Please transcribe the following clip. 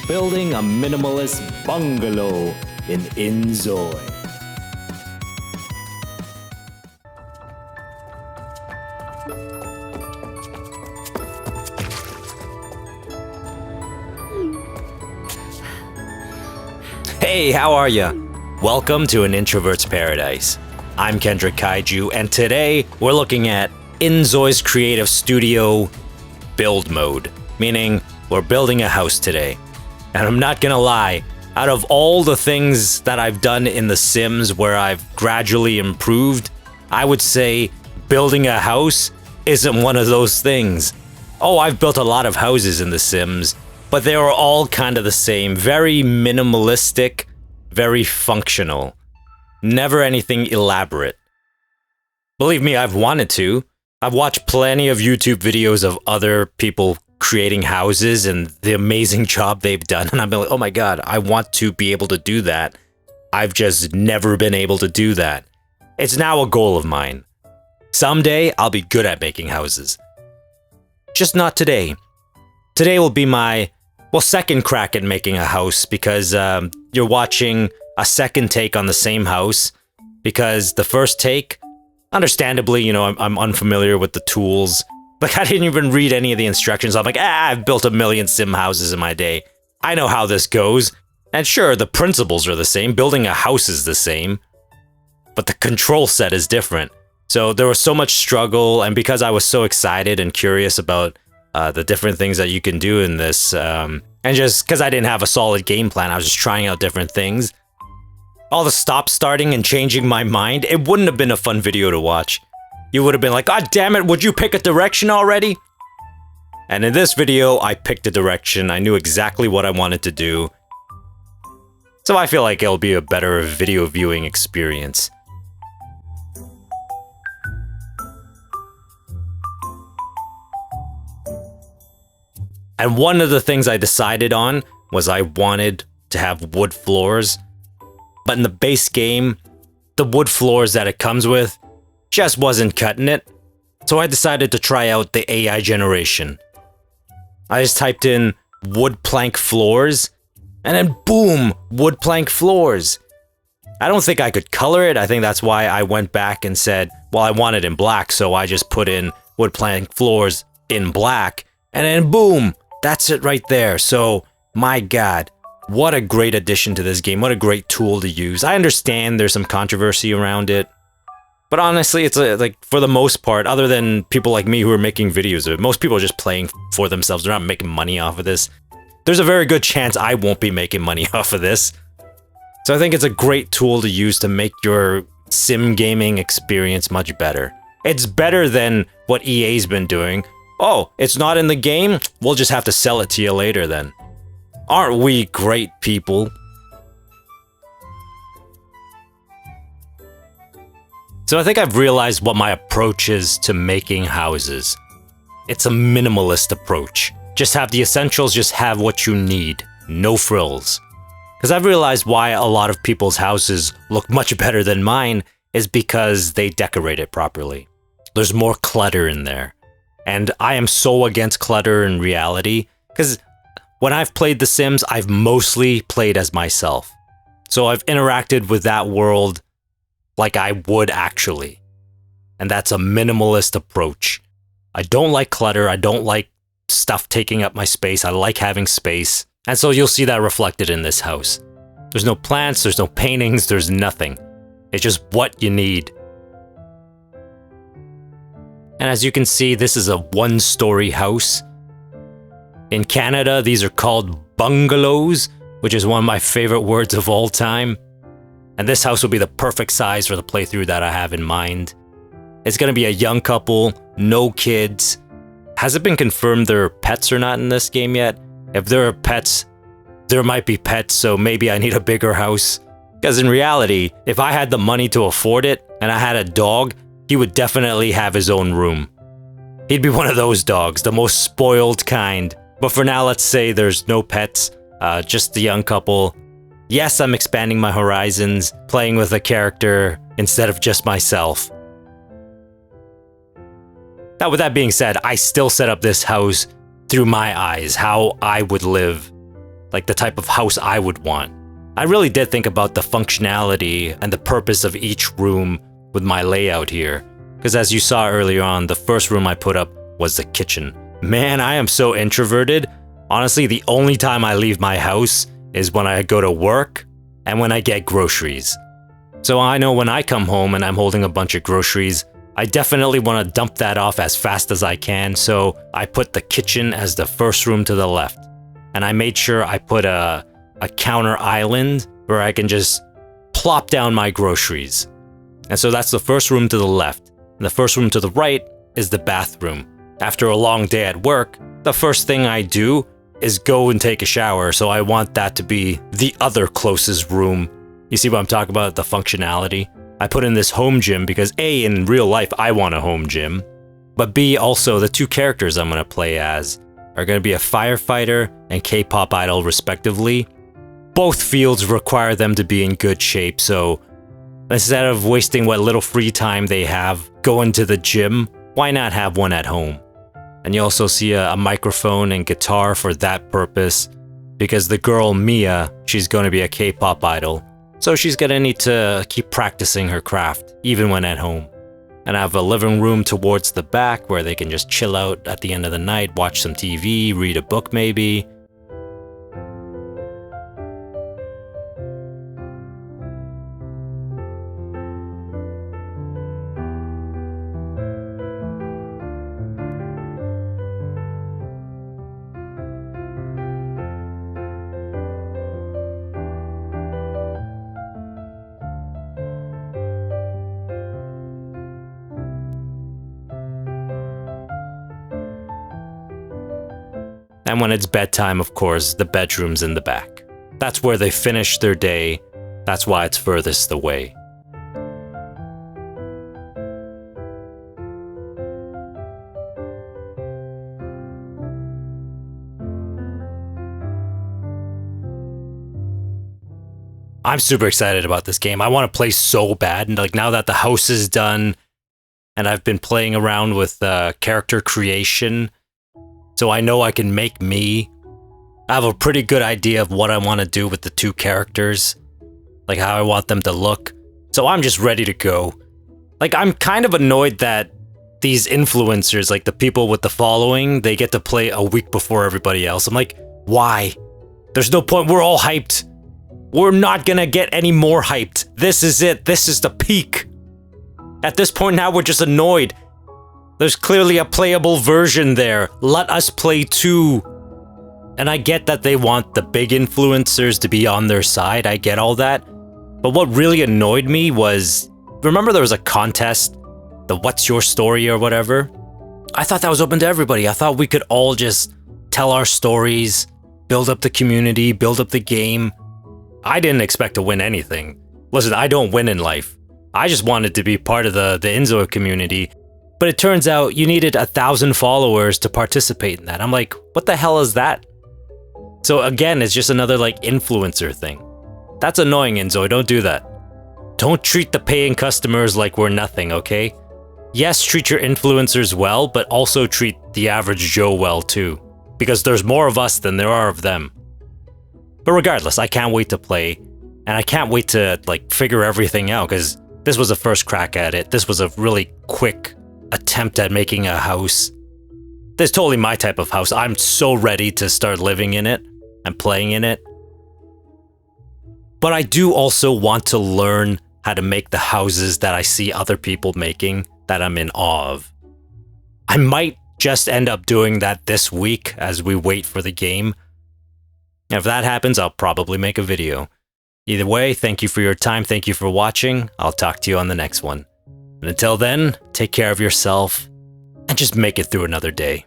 building a minimalist bungalow in inZoi. Hey, how are ya? Welcome to An Introvert's Paradise. I'm Kendrick Kaiju, and today we're looking at inZoi's Creative Studio build mode, meaning we're building a house today. And I'm not gonna lie, out of all the things that I've done in The Sims where I've gradually improved, I would say building a house isn't one of those things. Oh, I've built a lot of houses in The Sims, but they were all kind of the same, very minimalistic, very functional. Never anything elaborate. Believe me, I've wanted to. I've watched plenty of YouTube videos of other people creating houses and the amazing job they've done, and I've been like, oh my god, I want to be able to do that. I've just never been able to do that. It's now a goal of mine. Someday, I'll be good at making houses. Just not today. Today will be my, second crack at making a house, because you're watching a second take on the same house, because the first take, understandably, I'm unfamiliar with the tools. Like, I didn't even read any of the instructions. I'm like, I've built a million sim houses in my day. I know how this goes. And sure, the principles are the same. Building a house is the same. But the control set is different. So there was so much struggle, and because I was so excited and curious about the different things that you can do in this, and just because I didn't have a solid game plan, I was just trying out different things. All the stop-starting and changing my mind, it wouldn't have been a fun video to watch. You would have been like, God damn it, would you pick a direction already? And in this video, I picked a direction. I knew exactly what I wanted to do. So I feel like it'll be a better video viewing experience. And one of the things I decided on was I wanted to have wood floors. But in the base game, the wood floors that it comes with just wasn't cutting it. So I decided to try out the AI generation. I just typed in wood plank floors, and then boom, wood plank floors. I don't think I could color it. I think that's why I went back and said, well, I want it in black, so I just put in wood plank floors in black, and then boom, that's it right there. So, my god, what a great addition to this game. What a great tool to use. I understand there's some controversy around it, but honestly, it's like, for the most part, other than people like me who are making videos of it, most people are just playing for themselves. They're not making money off of this. There's a very good chance I won't be making money off of this. So I think it's a great tool to use to make your sim gaming experience much better. It's better than what EA's been doing. Oh, it's not in the game? We'll just have to sell it to you later then. Aren't we great people? So I think I've realized what my approach is to making houses. It's a minimalist approach. Just have the essentials, just have what you need. No frills. Because I've realized why a lot of people's houses look much better than mine is because they decorate it properly. There's more clutter in there. And I am so against clutter in reality, because when I've played The Sims, I've mostly played as myself. So I've interacted with that world like I would actually. And that's a minimalist approach. I don't like clutter, I don't like stuff taking up my space, I like having space. And so you'll see that reflected in this house. There's no plants, there's no paintings, there's nothing. It's just what you need. And as you can see, this is a one-story house. In Canada, these are called bungalows, which is one of my favorite words of all time. And this house will be the perfect size for the playthrough that I have in mind. It's gonna be a young couple, no kids. Has it been confirmed there are pets or not in this game yet? If there are pets, there might be pets, so maybe I need a bigger house. Because in reality, if I had the money to afford it, and I had a dog, he would definitely have his own room. He'd be one of those dogs, the most spoiled kind. But for now, let's say there's no pets, just the young couple. Yes, I'm expanding my horizons, playing with a character instead of just myself. Now, with that being said, I still set up this house through my eyes, how I would live. like the type of house I would want. I really did think about the functionality and the purpose of each room with my layout here. Because as you saw earlier on, the first room I put up was the kitchen. Man, I am so introverted. Honestly, the only time I leave my house is when I go to work and when I get groceries. So I know when I come home and I'm holding a bunch of groceries, I definitely want to dump that off as fast as I can, so I put the kitchen as the first room to the left. And I made sure I put a counter island where I can just plop down my groceries. And so that's the first room to the left. And the first room to the right is the bathroom. After a long day at work, the first thing I do is go and take a shower, so I want that to be the other closest room. You see what I'm talking about, the functionality? I put in this home gym because A, in real life, I want a home gym. But B, also, the two characters I'm going to play as are going to be a firefighter and K-pop idol, respectively. Both fields require them to be in good shape, so instead of wasting what little free time they have going to the gym, why not have one at home? And you also see a microphone and guitar for that purpose, because the girl Mia, she's going to be a K-pop idol. So she's gonna need to keep practicing her craft, even when at home. And I have a living room towards the back where they can just chill out at the end of the night, watch some TV, read a book maybe. And when it's bedtime, of course, the bedroom's in the back. That's where they finish their day. That's why it's furthest away. I'm super excited about this game. I want to play so bad. And like now that the house is done and I've been playing around with character creation, so I know I can make me. I have a pretty good idea of what I want to do with the two characters, like how I want them to look. So I'm just ready to go. Like, I'm kind of annoyed that these influencers, like the people with the following, they get to play a week before everybody else. I'm like, why? There's no point. We're all hyped. We're not gonna get any more hyped. This is it. This is the peak. At this point now, we're just annoyed. There's clearly a playable version there. Let us play too. And I get that they want the big influencers to be on their side. I get all that. But what really annoyed me was, remember there was a contest, the What's Your Story or whatever? I thought that was open to everybody. I thought we could all just tell our stories, build up the community, build up the game. I didn't expect to win anything. Listen, I don't win in life. I just wanted to be part of the inZoi community. But it turns out you needed 1,000 followers to participate in that. I'm like, what the hell is that? So again, it's just another like influencer thing. That's annoying, inZoi. Don't do that. Don't treat the paying customers like we're nothing, okay? Yes, treat your influencers well, but also treat the average Joe well too. Because there's more of us than there are of them. But regardless, I can't wait to play. And I can't wait to like figure everything out, because this was a first crack at it. This was a really quick attempt at making a house. This is totally my type of house. I'm so ready to start living in it and playing in it. But I do also want to learn how to make the houses that I see other people making that I'm in awe of. I might just end up doing that this week as we wait for the game. And if that happens, I'll probably make a video. Either way, thank you for your time. Thank you for watching. I'll talk to you on the next one. And until then, take care of yourself and just make it through another day.